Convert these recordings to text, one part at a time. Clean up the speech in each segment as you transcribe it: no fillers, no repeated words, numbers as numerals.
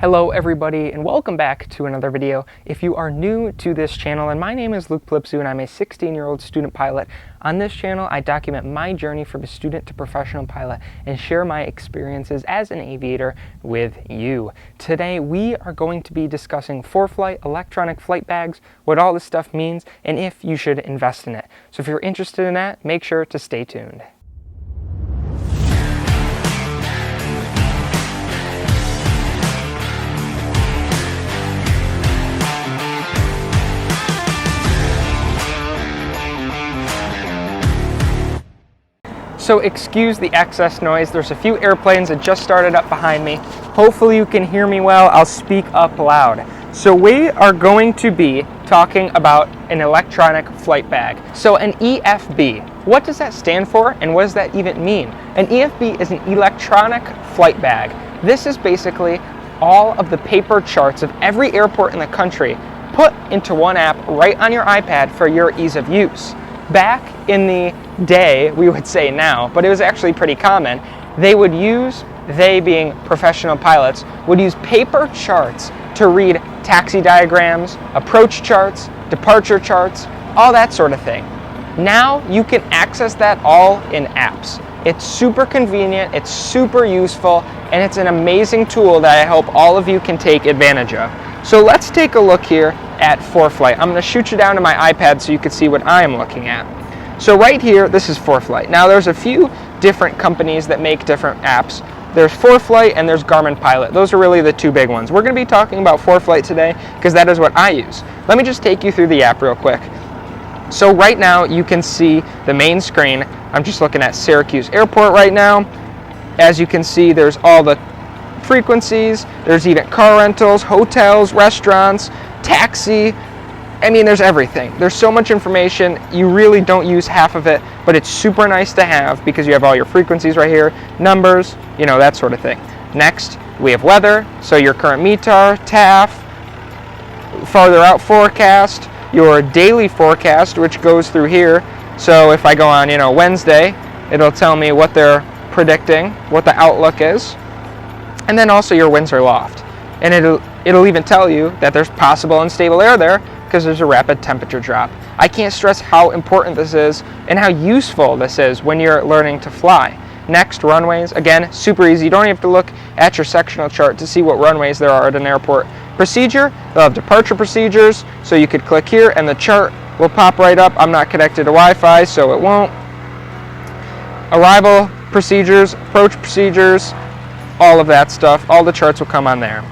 Hello everybody and welcome back to another video. If you are new to this channel, and my name is Luke Plipsu and I'm a 16-year-old student pilot. On this channel I document my journey from a student to professional pilot and share my experiences as an aviator with you. Today we are going to be discussing Foreflight, electronic flight bags, what all this stuff means, and if you should invest in it. So if you're interested in that, make sure to stay tuned. So excuse the excess noise. There's a few airplanes that just started up behind me. Hopefully you can hear me well. I'll speak up loud. So we are going to be talking about an electronic flight bag. So an EFB, what does that stand for and what does that even mean? An EFB is an electronic flight bag. This is basically all of the paper charts of every airport in the country put into one app right on your iPad for your ease of use. Back in the day, we would say now, but it was actually pretty common, they being professional pilots, would use paper charts to read taxi diagrams, approach charts, departure charts, all that sort of thing. Now you can access that all in apps. It's super convenient, it's super useful, and it's an amazing tool that I hope all of you can take advantage of. So let's take a look here at Foreflight. I'm going to shoot you down to my iPad so you can see what I am looking at. So right here, this is Foreflight. Now there's a few different companies that make different apps. There's Foreflight and there's Garmin Pilot. Those are really the two big ones. We're going to be talking about Foreflight today because that is what I use. Let me just take you through the app real quick. So right now you can see the main screen. I'm just looking at Syracuse Airport right now. As you can see, there's all the frequencies, there's even car rentals, hotels, restaurants, taxi. I mean, there's everything. There's so much information, you really don't use half of it, but it's super nice to have because you have all your frequencies right here, numbers, you know, that sort of thing. Next, we have weather, so your current METAR, TAF, farther out forecast, your daily forecast, which goes through here. So if I go on, Wednesday, it'll tell me what they're predicting, what the outlook is. And then also your winds or loft. And it'll even tell you that there's possible unstable air there because there's a rapid temperature drop. I can't stress how important this is and how useful this is when you're learning to fly. Next, runways. Again, super easy. You don't even have to look at your sectional chart to see what runways there are at an airport. Procedure, they'll have departure procedures, so you could click here and the chart will pop right up. I'm not connected to Wi-Fi, so it won't. Arrival procedures, approach procedures, all of that stuff, all the charts will come on there.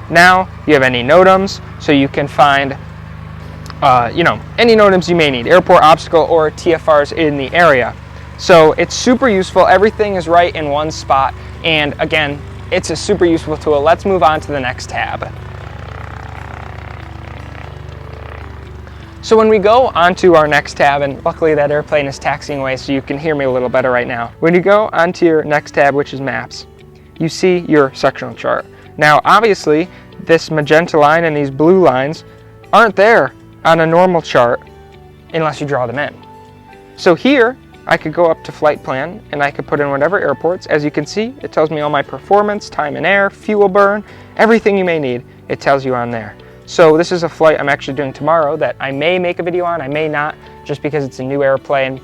Now you have any NOTAMs, so you can find any NOTAMs you may need, airport obstacle or TFRs in the area. So it's super useful, everything is right in one spot, and again, it's a super useful tool. Let's move on to the next tab. So when we go onto our next tab, and luckily that airplane is taxiing away so you can hear me a little better right now. When you go onto your next tab, which is maps, you see your sectional chart. Now obviously this magenta line and these blue lines aren't there on a normal chart unless you draw them in. So here I could go up to flight plan and I could put in whatever airports. As you can see, it tells me all my performance, time in air, fuel burn, everything you may need, it tells you on there. So this is a flight I'm actually doing tomorrow that I may make a video on, I may not, just because it's a new airplane,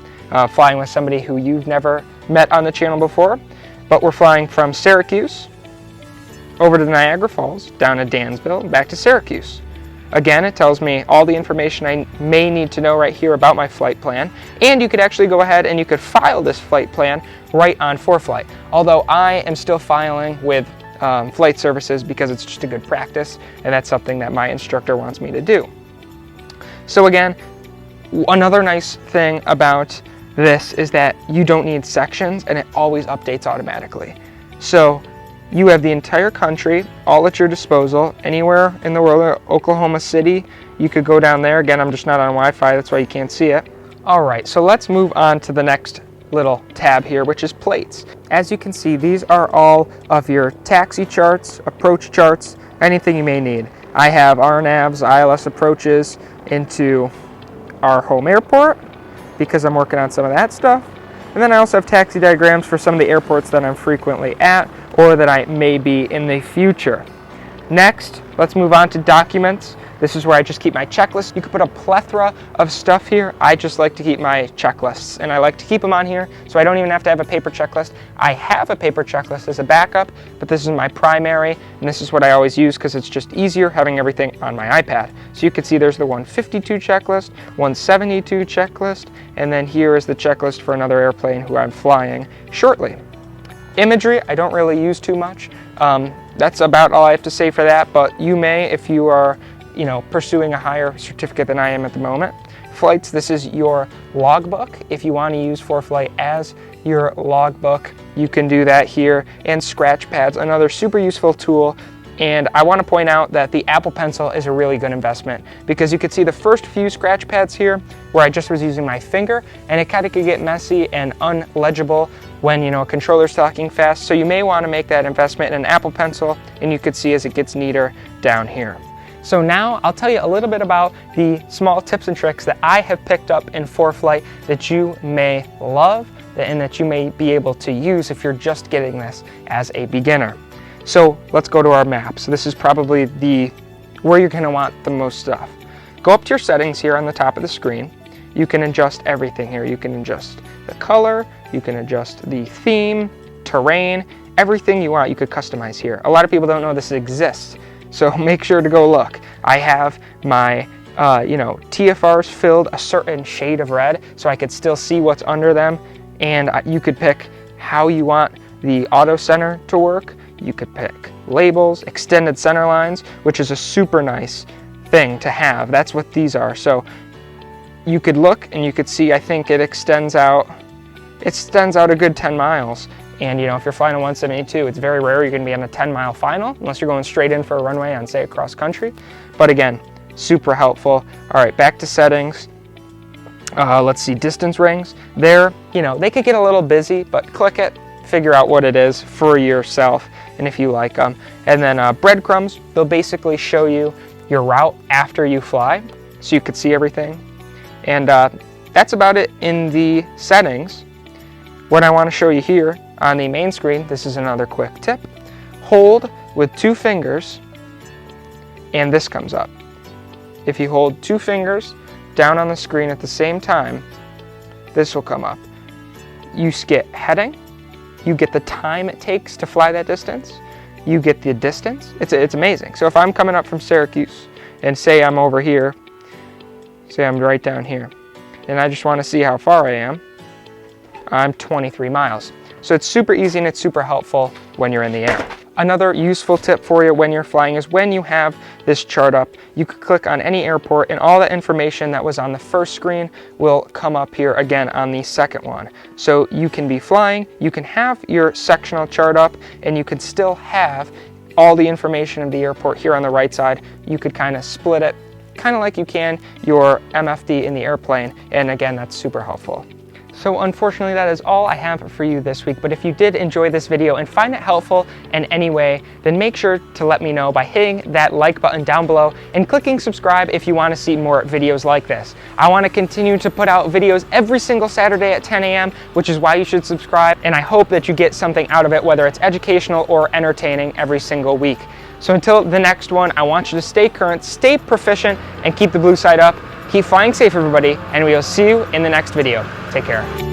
flying with somebody who you've never met on the channel before. But we're flying from Syracuse over to Niagara Falls, down to Dansville, and back to Syracuse. Again, it tells me all the information I may need to know right here about my flight plan, and you could actually go ahead and you could file this flight plan right on Foreflight. Although I am still filing with flight services because it's just a good practice, and that's something that my instructor wants me to do. So again, another nice thing about this is that you don't need sections and it always updates automatically. So you have the entire country all at your disposal. Anywhere in the world, Oklahoma City, you could go down there. Again, I'm just not on Wi-Fi, that's why you can't see it. All right, so let's move on to the next little tab here, which is plates. As you can see, these are all of your taxi charts, approach charts, anything you may need. I have RNAVs, ILS approaches into our home airport because I'm working on some of that stuff. And then I also have taxi diagrams for some of the airports that I'm frequently at or that I may be in the future. Next, let's move on to documents. This is where I just keep my checklist. You could put a plethora of stuff here. I just like to keep my checklists, and I like to keep them on here so I don't even have to have a paper checklist. I have a paper checklist as a backup, but this is my primary, and this is what I always use because it's just easier having everything on my iPad. So you can see there's the 152 checklist, 172 checklist, and then here is the checklist for another airplane who I'm flying shortly. Imagery, I don't really use too much. That's about all I have to say for that, but you may if you are pursuing a higher certificate than I am at the moment. Flights, this is your logbook. If you want to use Foreflight as your logbook, you can do that here. And scratch pads, another super useful tool. And I want to point out that the Apple Pencil is a really good investment because you could see the first few scratch pads here where I just was using my finger, and it kind of could get messy and unlegible when a controller's talking fast. So you may want to make that investment in an Apple Pencil, and you could see as it gets neater down here. So now I'll tell you a little bit about the small tips and tricks that I have picked up in Foreflight that you may love and that you may be able to use if you're just getting this as a beginner. So let's go to our map. So this is probably where you're going to want the most stuff. Go up to your settings here on the top of the screen. You can adjust everything here. You can adjust the color, you can adjust the theme, terrain, everything you want you could customize here. A lot of people don't know this exists, so make sure to go look. I have my TFRs filled a certain shade of red so I could still see what's under them, and you could pick how you want the auto center to work. You could pick labels, extended center lines, which is a super nice thing to have. That's what these are. So you could look and you could see, I think it extends out a good 10 miles. And if you're flying a 172, it's very rare you're going to be on a 10-mile final unless you're going straight in for a runway on, say, a cross country. But again, super helpful. All right, back to settings. Let's see, distance rings. They could get a little busy, but click it, figure out what it is for yourself and if you like them. And then breadcrumbs, they'll basically show you your route after you fly so you could see everything. And that's about it in the settings. What I want to show you here on the main screen, this is another quick tip. Hold with 2 fingers and this comes up. If you hold 2 fingers down on the screen at the same time, this will come up. You get heading, you get the time it takes to fly that distance, you get the distance. It's amazing. So if I'm coming up from Syracuse and say I'm over here, say I'm right down here, and I just want to see how far I am, I'm 23 miles. So it's super easy and it's super helpful when you're in the air. Another useful tip for you when you're flying is when you have this chart up, you could click on any airport and all the information that was on the first screen will come up here again on the second one. So you can be flying, you can have your sectional chart up, and you could still have all the information of the airport here on the right side. You could kind of split it, kind of like you can your MFD in the airplane, and again, that's super helpful. So unfortunately, that is all I have for you this week, but if you did enjoy this video and find it helpful in any way, then make sure to let me know by hitting that like button down below and clicking subscribe if you want to see more videos like this. I want to continue to put out videos every single Saturday at 10 a.m., which is why you should subscribe, and I hope that you get something out of it, whether it's educational or entertaining every single week. So until the next one, I want you to stay current, stay proficient, and keep the blue side up. Keep flying safe, everybody, and we will see you in the next video. Take care.